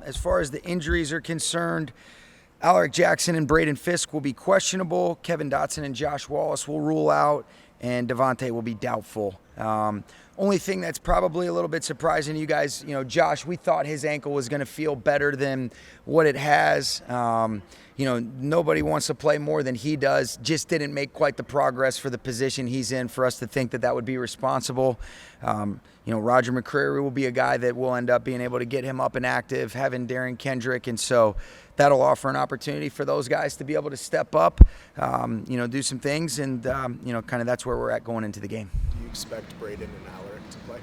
As far as the injuries are concerned, Alaric Jackson and Braden Fisk will be questionable. Kevin Dotson and Josh Wallace will rule out, and Davante will be doubtful. Only thing that's probably a little bit surprising to you guys, Josh, we thought his ankle was going to feel better than what it has. Nobody wants to play more than he does. Just didn't make quite the progress for the position he's in for us to think that would be responsible. Roger McCreary will be a guy that will end up being able to get him up and active, having Darren Kendrick, and so that'll offer an opportunity for those guys to be able to step up, do some things, and kind of that's where we're at going into the game. Do you expect Braden and Alaric to play?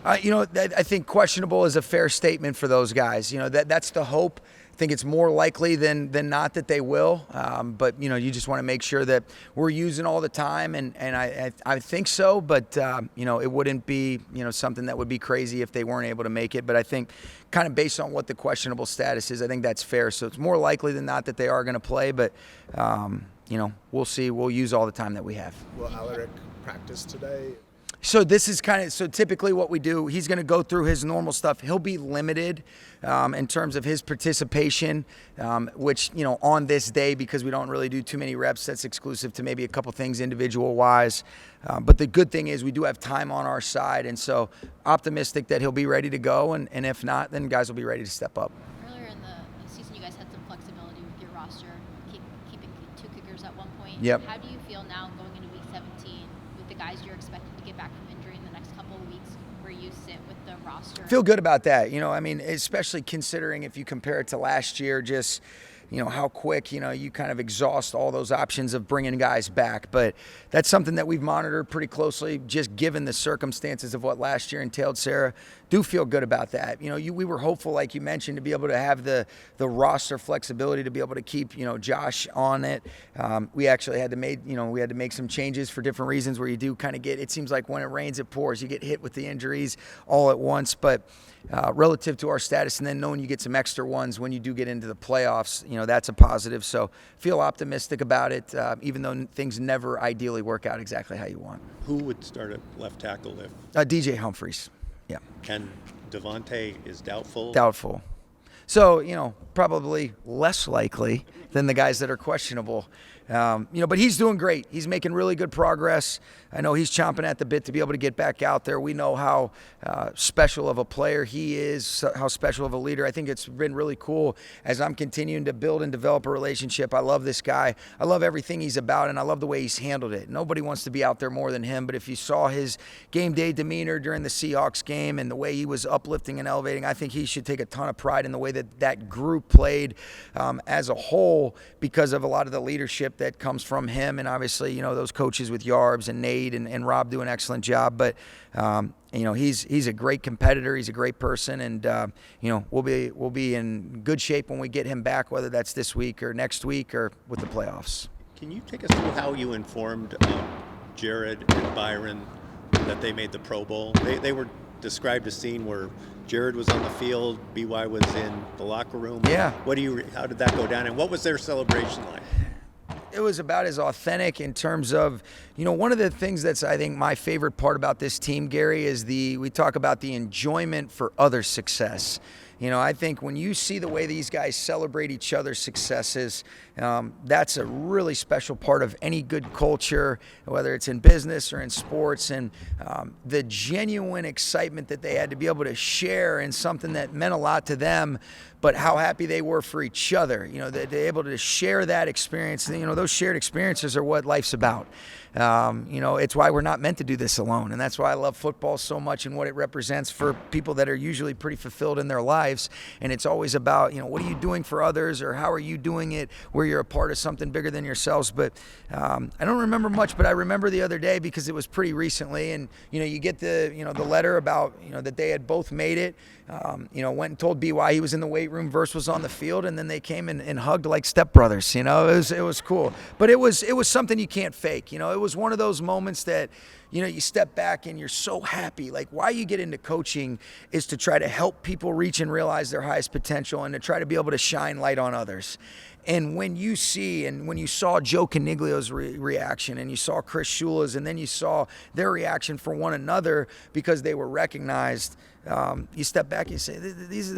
I think questionable is a fair statement for those guys. That's the hope. I think it's more likely than not that they will, but you just want to make sure that we're using all the time, and I think so, but it wouldn't be something that would be crazy if they weren't able to make it. But I think kind of based on what the questionable status is, I think that's fair. So it's more likely than not that they are going to play, but we'll see. We'll use all the time that we have. Will Alaric practice today? So this is typically what we do. He's going to go through his normal stuff. He'll be limited in terms of his participation, which, on this day, because we don't really do too many reps, that's exclusive to maybe a couple things individual-wise. But the good thing is we do have time on our side, and so optimistic that he'll be ready to go, and if not, then guys will be ready to step up. Earlier in the season, you guys had some flexibility with your roster, keeping 2 kickers at one point. Yep. How do you feel now going into Week 17 with the guys you're expecting to get back from injury in the next couple of weeks, where you sit with the roster? Feel good about that. Especially considering if you compare it to last year, just how quick, you kind of exhaust all those options of bringing guys back. But that's something that we've monitored pretty closely, just given the circumstances of what last year entailed, Sarah. Do feel good about that. We were hopeful, like you mentioned, to be able to have the roster flexibility to be able to keep, Josh on it. We actually had to make some changes for different reasons where you do kind of get, it seems like when it rains, it pours. You get hit with the injuries all at once. But relative to our status, and then knowing you get some extra ones when you do get into the playoffs, that's a positive. So feel optimistic about it, even though things never ideally work out exactly how you want. Who would start at left tackle if? DJ Humphries. Yeah. And Davante is doubtful? Doubtful. So, probably less likely than the guys that are questionable. But he's doing great. He's making really good progress. I know he's chomping at the bit to be able to get back out there. We know how special of a player he is, how special of a leader. I think it's been really cool as I'm continuing to build and develop a relationship. I love this guy. I love everything he's about, and I love the way he's handled it. Nobody wants to be out there more than him, but if you saw his game day demeanor during the Seahawks game and the way he was uplifting and elevating, I think he should take a ton of pride in the way that group played as a whole, because of a lot of the leadership that comes from him, and obviously, those coaches with Yarbs and Nate and Rob do an excellent job. But he's a great competitor. He's a great person, and we'll be in good shape when we get him back, whether that's this week or next week or with the playoffs. Can you take us through how you informed Jared and Byron that they made the Pro Bowl? They were described a scene where Jared was on the field, BY was in the locker room. Yeah. How did that go down, and what was their celebration like? It was about as authentic in terms of, one of the things that's, I think, my favorite part about this team, Gary, is we talk about the enjoyment for other success. I think when you see the way these guys celebrate each other's successes, that's a really special part of any good culture, whether it's in business or in sports. And the genuine excitement that they had to be able to share in something that meant a lot to them, but how happy they were for each other. They're able to share that experience. Those shared experiences are what life's about. It's why we're not meant to do this alone. And that's why I love football so much and what it represents for people that are usually pretty fulfilled in their lives. And it's always about, what are you doing for others, or how are you doing it where you're a part of something bigger than yourselves. But I don't remember much, but I remember the other day because it was pretty recently. And, you get the letter about, that they had both made it. Went and told BY he was in the weight room, Verse was on the field, and then they came and hugged like stepbrothers. It was cool. But it was something you can't fake. It was one of those moments that, you step back and you're so happy. Like, why you get into coaching is to try to help people reach and realize their highest potential, and to try to be able to shine light on others. And when you saw Joe Caniglio's reaction, and you saw Chris Shula's, and then you saw their reaction for one another because they were recognized, you step back and you say, these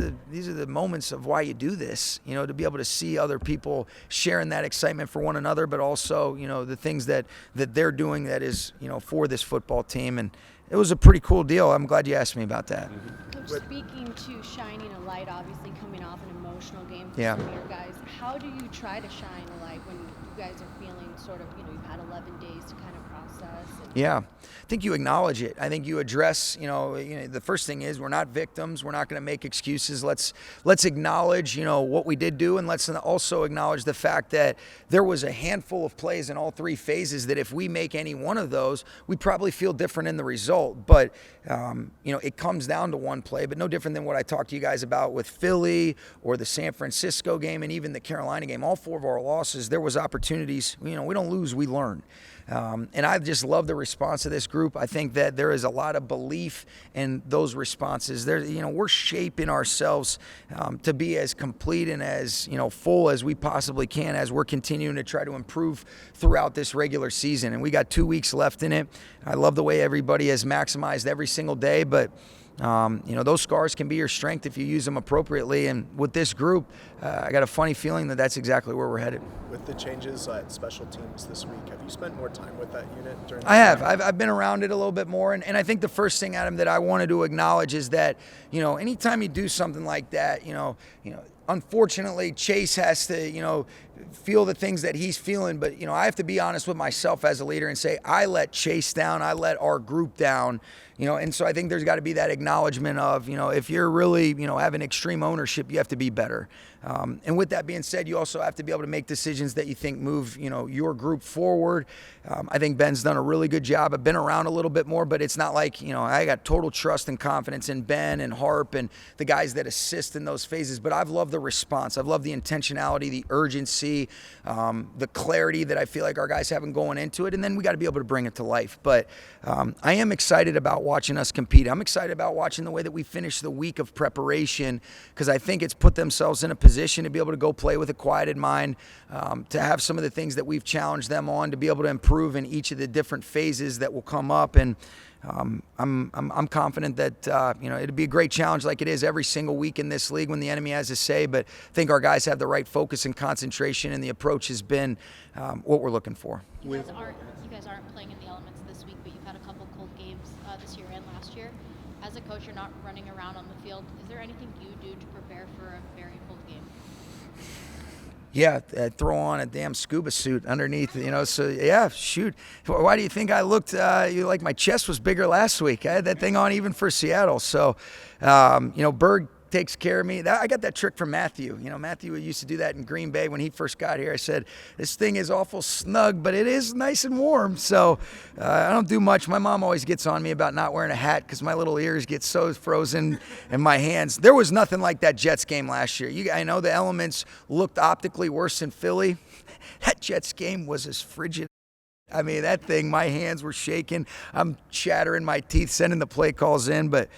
are the moments of why you do this, to be able to see other people sharing that excitement for one another, but also, the things that they're doing that is, for this football team. And it was a pretty cool deal. I'm glad you asked me about that. Coach, speaking to shining a light, obviously coming off an emotional game for Yeah. some of your guys, how do you try to shine a light when you guys are feeling sort of, you've had 11 days to kind of process? Yeah, I think you acknowledge it. I think you address, the first thing is we're not victims. We're not going to make excuses. Let's acknowledge, what we did do, and let's also acknowledge the fact that there was a handful of plays in all three phases that if we make any one of those, we probably feel different in the result. But, it comes down to one play, but no different than what I talked to you guys about with Philly or the San Francisco game and even the Carolina game. All four of our losses, there was opportunities. We don't lose, we learn. And I just love the response of this group. I think that there is a lot of belief in those responses. We're shaping ourselves to be as complete and as full as we possibly can as we're continuing to try to improve throughout this regular season. And we got 2 weeks left in it. I love the way everybody has maximized every single day, but those scars can be your strength if you use them appropriately. And with this group, I got a funny feeling that that's exactly where we're headed. With the changes at special teams this week, have you spent more time with that unit during I have. I've been around it a little bit more. And I think the first thing, Adam, that I wanted to acknowledge is that, anytime you do something like that, unfortunately, Chase has to, feel the things that he's feeling. But, I have to be honest with myself as a leader and say, I let Chase down. I let our group down. And so I think there's got to be that acknowledgement of, if you're really, having extreme ownership, you have to be better. And with that being said, you also have to be able to make decisions that you think move, your group forward. I think Ben's done a really good job. I've been around a little bit more, but it's not like, I got total trust and confidence in Ben and Harp and the guys that assist in those phases. But I've loved the response. I've loved the intentionality, the urgency, the clarity that I feel like our guys have going into it. And then we got to be able to bring it to life. But I am excited about watching us compete. I'm excited about watching the way that we finish the week of preparation, because I think it's put themselves in a position to be able to go play with a quieted mind, to have some of the things that we've challenged them on, to be able to improve in each of the different phases that will come up. And I'm confident that it'd be a great challenge like it is every single week in this league when the enemy has a say. But I think our guys have the right focus and concentration, and the approach has been what we're looking for. You guys aren't playing in the elements this week, but you've had a couple cold games this year and last year. As a coach, you're not running around on the field. Is there anything you do to prepare for a very cold game? Yeah, throw on a damn scuba suit underneath, so yeah, shoot. Why do you think I looked like my chest was bigger last week? I had that thing on even for Seattle. So, Berg takes care of me. I got that trick from Matthew. Matthew used to do that in Green Bay when he first got here. I said, this thing is awful snug, but it is nice and warm. So I don't do much. My mom always gets on me about not wearing a hat because my little ears get so frozen in my hands. There was nothing like that Jets game last year. I know the elements looked optically worse than Philly. That Jets game was as frigid. I mean, that thing, my hands were shaking. I'm chattering my teeth, sending the play calls in, but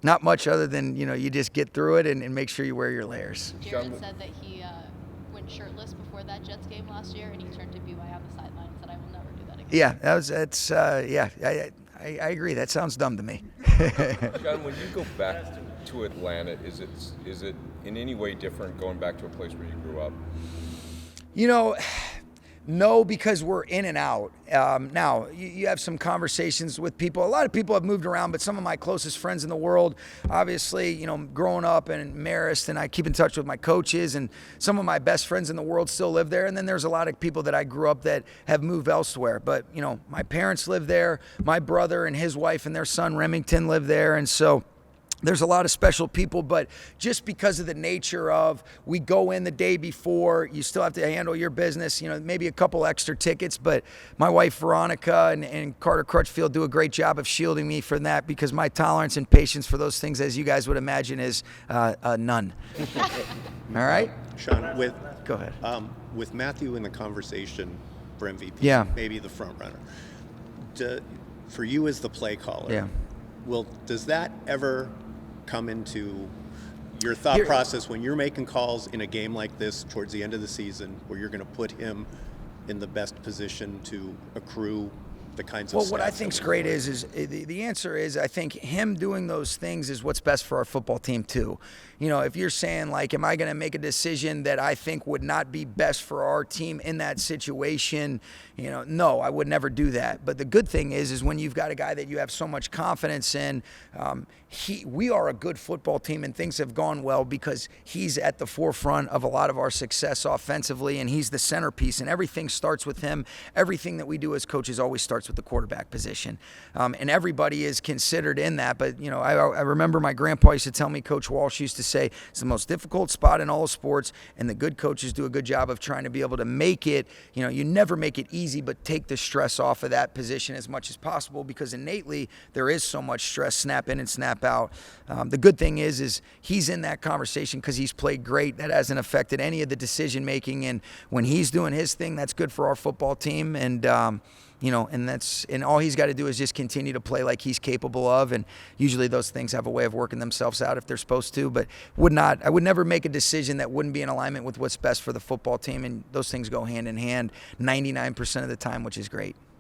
not much other than, you just get through it and make sure you wear your layers. Jared said that he went shirtless before that Jets game last year, and he turned to BY on the sideline and said, I will never do that again. Yeah, I agree. That sounds dumb to me. Sean, when you go back to Atlanta, is it in any way different going back to a place where you grew up? No, because we're in and out. Now, you have some conversations with people. A lot of people have moved around, but some of my closest friends in the world, obviously, growing up in Marist, and I keep in touch with my coaches, and some of my best friends in the world still live there. And then there's a lot of people that I grew up that have moved elsewhere. But, my parents live there. My brother and his wife and their son, Remington, live there. And so there's a lot of special people, but just because of the nature of we go in the day before, you still have to handle your business, maybe a couple extra tickets, but my wife Veronica and Carter Crutchfield do a great job of shielding me from that, because my tolerance and patience for those things, as you guys would imagine, is none. All right? Sean, go ahead. With Matthew in the conversation for MVP, yeah, maybe the front runner, for you as the play caller, yeah, does that ever come into your thought process when you're making calls in a game like this towards the end of the season, where you're going to put him in the best position to accrue the kinds Well, of what I stats that think's we great report. is the answer is I think him doing those things is what's best for our football team too. You know, if you're saying like, am I going to make a decision that I think would not be best for our team in that situation? You know, no, I would never do that. But the good thing is when you've got a guy that you have so much confidence in, we are a good football team and things have gone well because he's at the forefront of a lot of our success offensively and he's the centerpiece and everything starts with him. Everything that we do as coaches always starts with the quarterback position. And everybody is considered in that. But, you know, I remember my grandpa used to tell me, Coach Walsh used to say, it's the most difficult spot in all sports, and the good coaches do a good job of trying to be able to make it, you know, you never make it easy, but take the stress off of that position as much as possible because innately there is so much stress, snap in and snap out. The good thing is he's in that conversation because he's played great. That hasn't affected any of the decision making, and when he's doing his thing, that's good for our football team. And you know, and all he's got to do is just continue to play like he's capable of. And usually those things have a way of working themselves out if they're supposed to. But I would never make a decision that wouldn't be in alignment with what's best for the football team. And those things go hand in hand 99% of the time, which is great.